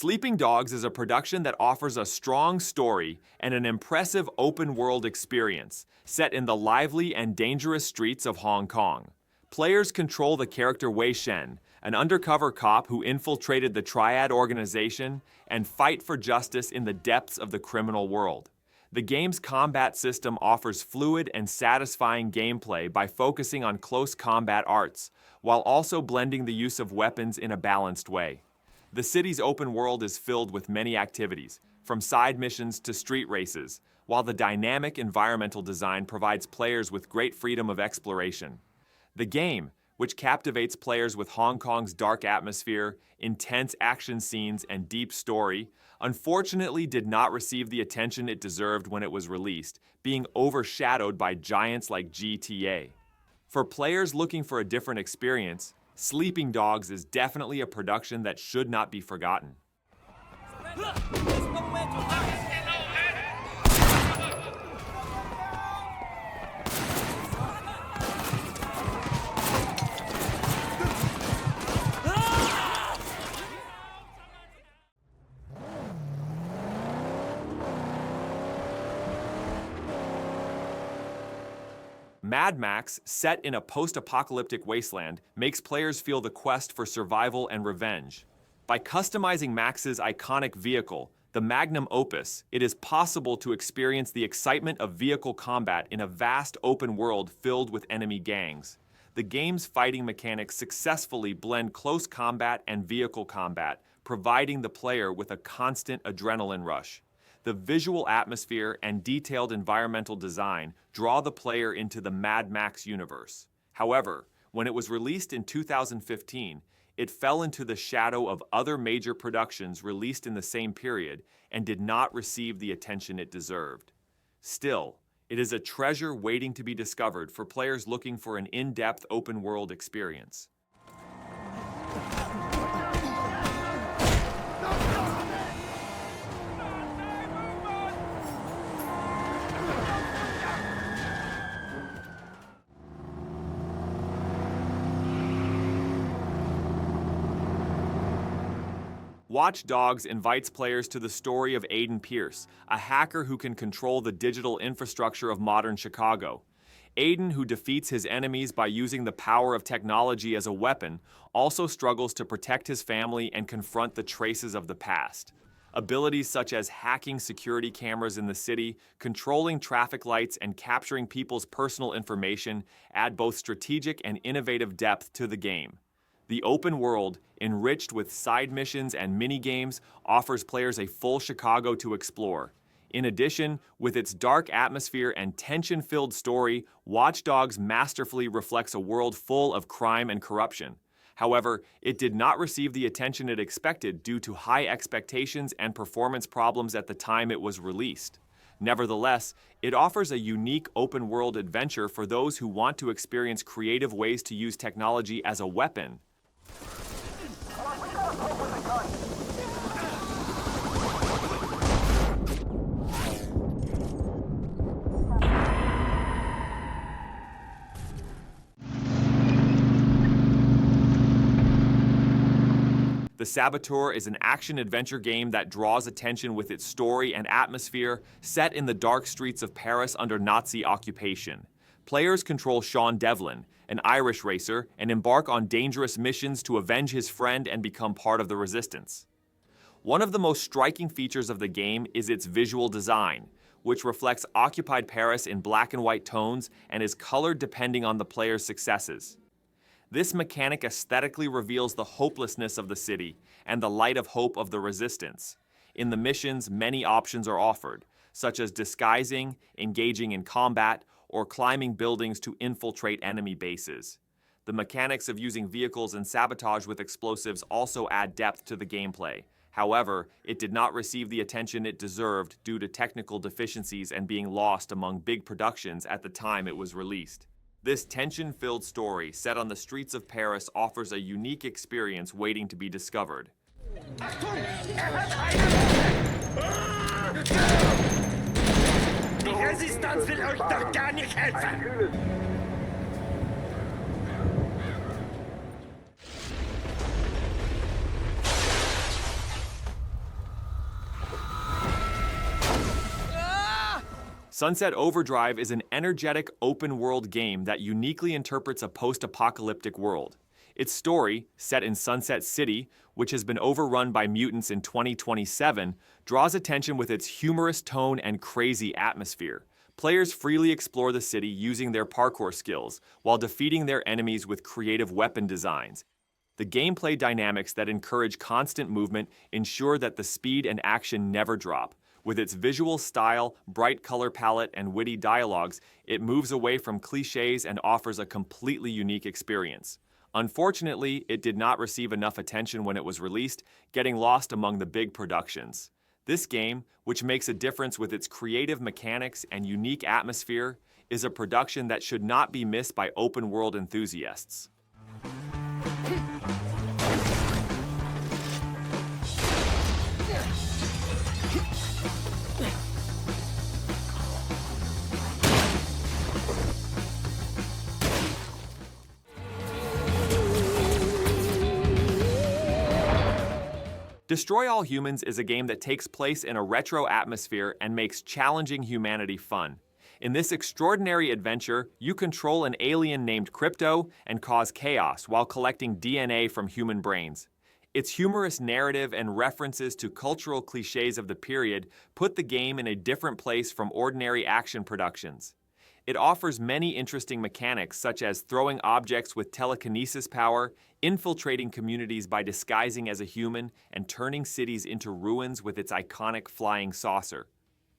Sleeping Dogs is a production that offers a strong story and an impressive open-world experience set in the lively and dangerous streets of Hong Kong. Players control the character Wei Shen, an undercover cop who infiltrated the Triad organization and fight for justice in the depths of the criminal world. The game's combat system offers fluid and satisfying gameplay by focusing on close combat arts, while also blending the use of weapons in a balanced way. The city's open world is filled with many activities, from side missions to street races, while the dynamic environmental design provides players with great freedom of exploration. The game, which captivates players with Hong Kong's dark atmosphere, intense action scenes, and deep story, unfortunately did not receive the attention it deserved when it was released, being overshadowed by giants like GTA. For players looking for a different experience, Sleeping Dogs is definitely a production that should not be forgotten. Mad Max, set in a post-apocalyptic wasteland, makes players feel the quest for survival and revenge. By customizing Max's iconic vehicle, the magnum opus, it is possible to experience the excitement of vehicle combat in a vast open world filled with enemy gangs. The game's fighting mechanics successfully blend close combat and vehicle combat, providing the player with a constant adrenaline rush. The visual atmosphere and detailed environmental design draw the player into the Mad Max universe. However, when it was released in 2015, it fell into the shadow of other major productions released in the same period and did not receive the attention it deserved. Still, it is a treasure waiting to be discovered for players looking for an in-depth open-world experience. Watch Dogs invites players to the story of Aiden Pierce, a hacker who can control the digital infrastructure of modern Chicago. Aiden, who defeats his enemies by using the power of technology as a weapon, also struggles to protect his family and confront the traces of the past. Abilities such as hacking security cameras in the city, controlling traffic lights, and capturing people's personal information add both strategic and innovative depth to the game. The open world, enriched with side missions and mini-games, offers players a full Chicago to explore. In addition, with its dark atmosphere and tension-filled story, Watch Dogs masterfully reflects a world full of crime and corruption. However, it did not receive the attention it expected due to high expectations and performance problems at the time it was released. Nevertheless, it offers a unique open-world adventure for those who want to experience creative ways to use technology as a weapon. The Saboteur is an action-adventure game that draws attention with its story and atmosphere set in the dark streets of Paris under Nazi occupation. Players control Sean Devlin, an Irish racer, and embark on dangerous missions to avenge his friend and become part of the resistance. One of the most striking features of the game is its visual design, which reflects occupied Paris in black and white tones and is colored depending on the player's successes. This mechanic aesthetically reveals the hopelessness of the city and the light of hope of the resistance. In the missions, many options are offered, such as disguising, engaging in combat, or climbing buildings to infiltrate enemy bases. The mechanics of using vehicles and sabotage with explosives also add depth to the gameplay. However, it did not receive the attention it deserved due to technical deficiencies and being lost among big productions at the time it was released. This tension-filled story set on the streets of Paris offers a unique experience waiting to be discovered. Die Resistance will euch doch gar nicht helfen! Sunset Overdrive is an energetic open-world game that uniquely interprets a post-apocalyptic world. Its story, set in Sunset City, which has been overrun by mutants in 2027, draws attention with its humorous tone and crazy atmosphere. Players freely explore the city using their parkour skills, while defeating their enemies with creative weapon designs. The gameplay dynamics that encourage constant movement ensure that the speed and action never drop. With its visual style, bright color palette, and witty dialogues, it moves away from cliches and offers a completely unique experience. Unfortunately, it did not receive enough attention when it was released, getting lost among the big productions. This game, which makes a difference with its creative mechanics and unique atmosphere, is a production that should not be missed by open-world enthusiasts. Destroy All Humans is a game that takes place in a retro atmosphere and makes challenging humanity fun. In this extraordinary adventure, you control an alien named Crypto and cause chaos while collecting DNA from human brains. Its humorous narrative and references to cultural cliches of the period put the game in a different place from ordinary action productions. It offers many interesting mechanics such as throwing objects with telekinesis power, infiltrating communities by disguising as a human, and turning cities into ruins with its iconic flying saucer.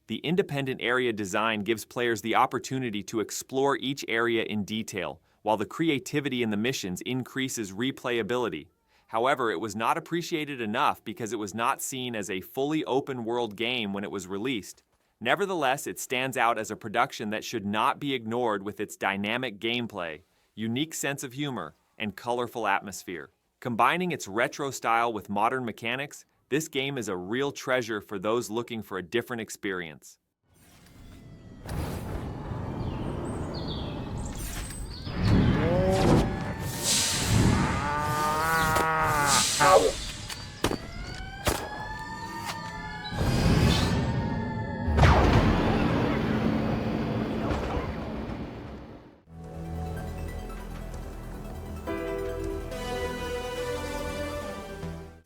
The independent area design gives players the opportunity to explore each area in detail, while the creativity in the missions increases replayability. However, it was not appreciated enough because it was not seen as a fully open-world game when it was released. Nevertheless, it stands out as a production that should not be ignored with its dynamic gameplay, unique sense of humor, and colorful atmosphere. Combining its retro style with modern mechanics, this game is a real treasure for those looking for a different experience.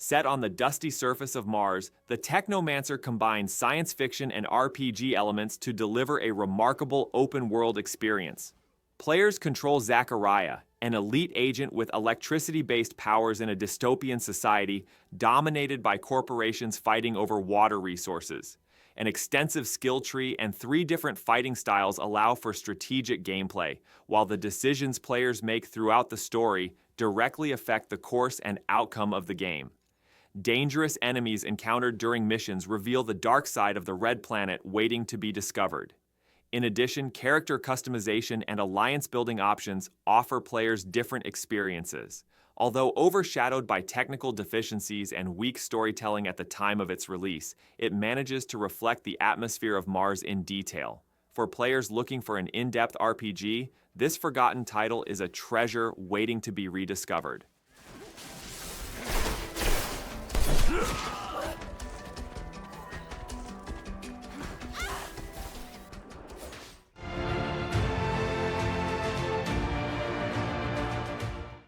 Set on the dusty surface of Mars, the Technomancer combines science fiction and RPG elements to deliver a remarkable open-world experience. Players control Zachariah, an elite agent with electricity-based powers in a dystopian society dominated by corporations fighting over water resources. An extensive skill tree and 3 different fighting styles allow for strategic gameplay, while the decisions players make throughout the story directly affect the course and outcome of the game. Dangerous enemies encountered during missions reveal the dark side of the Red Planet waiting to be discovered. In addition, character customization and alliance-building options offer players different experiences. Although overshadowed by technical deficiencies and weak storytelling at the time of its release, it manages to reflect the atmosphere of Mars in detail. For players looking for an in-depth RPG, this forgotten title is a treasure waiting to be rediscovered.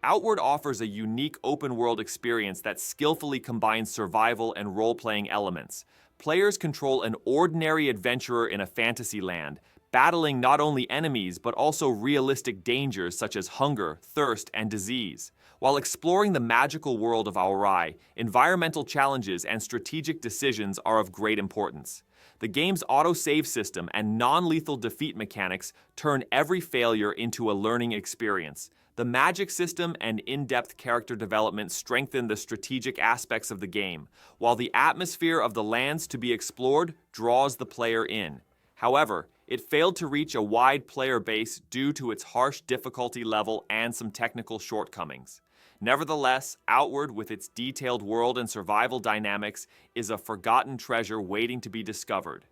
Outward offers a unique open-world experience that skillfully combines survival and role-playing elements. Players control an ordinary adventurer in a fantasy land, battling not only enemies but also realistic dangers such as hunger, thirst, and disease. While exploring the magical world of Aurai, environmental challenges and strategic decisions are of great importance. The game's auto-save system and non-lethal defeat mechanics turn every failure into a learning experience. The magic system and in-depth character development strengthen the strategic aspects of the game, while the atmosphere of the lands to be explored draws the player in. However, it failed to reach a wide player base due to its harsh difficulty level and some technical shortcomings. Nevertheless, Outward, with its detailed world and survival dynamics, is a forgotten treasure waiting to be discovered.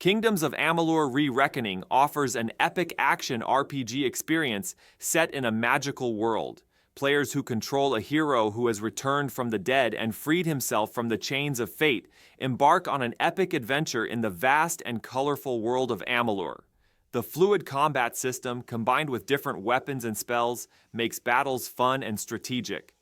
Kingdoms of Amalur Re-Reckoning offers an epic action RPG experience set in a magical world. Players who control a hero who has returned from the dead and freed himself from the chains of fate embark on an epic adventure in the vast and colorful world of Amalur. The fluid combat system, combined with different weapons and spells, makes battles fun and strategic.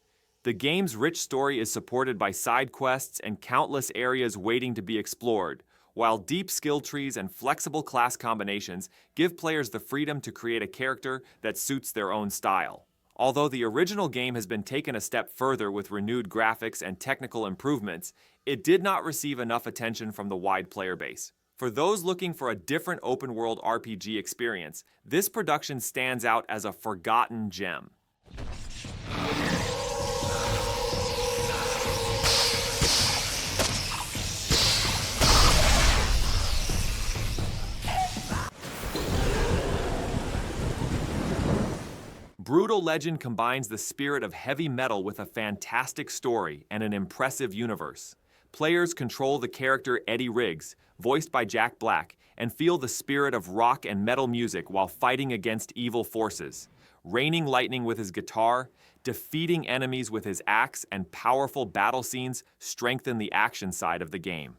The game's rich story is supported by side quests and countless areas waiting to be explored, while deep skill trees and flexible class combinations give players the freedom to create a character that suits their own style. Although the original game has been taken a step further with renewed graphics and technical improvements, it did not receive enough attention from the wide player base. For those looking for a different open-world RPG experience, this production stands out as a forgotten gem. Brutal Legend combines the spirit of heavy metal with a fantastic story and an impressive universe. Players control the character Eddie Riggs, voiced by Jack Black, and feel the spirit of rock and metal music while fighting against evil forces. Raining lightning with his guitar, defeating enemies with his axe, and powerful battle scenes strengthen the action side of the game.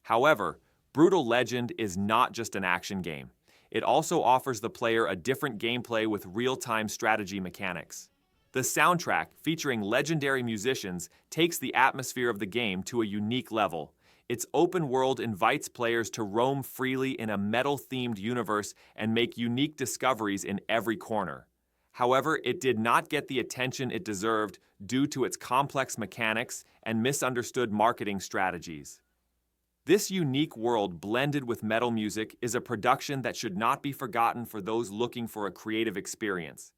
However, Brutal Legend is not just an action game. It also offers the player a different gameplay with real-time strategy mechanics. The soundtrack, featuring legendary musicians, takes the atmosphere of the game to a unique level. Its open world invites players to roam freely in a metal-themed universe and make unique discoveries in every corner. However, it did not get the attention it deserved due to its complex mechanics and misunderstood marketing strategies. This unique world blended with metal music is a production that should not be forgotten for those looking for a creative experience.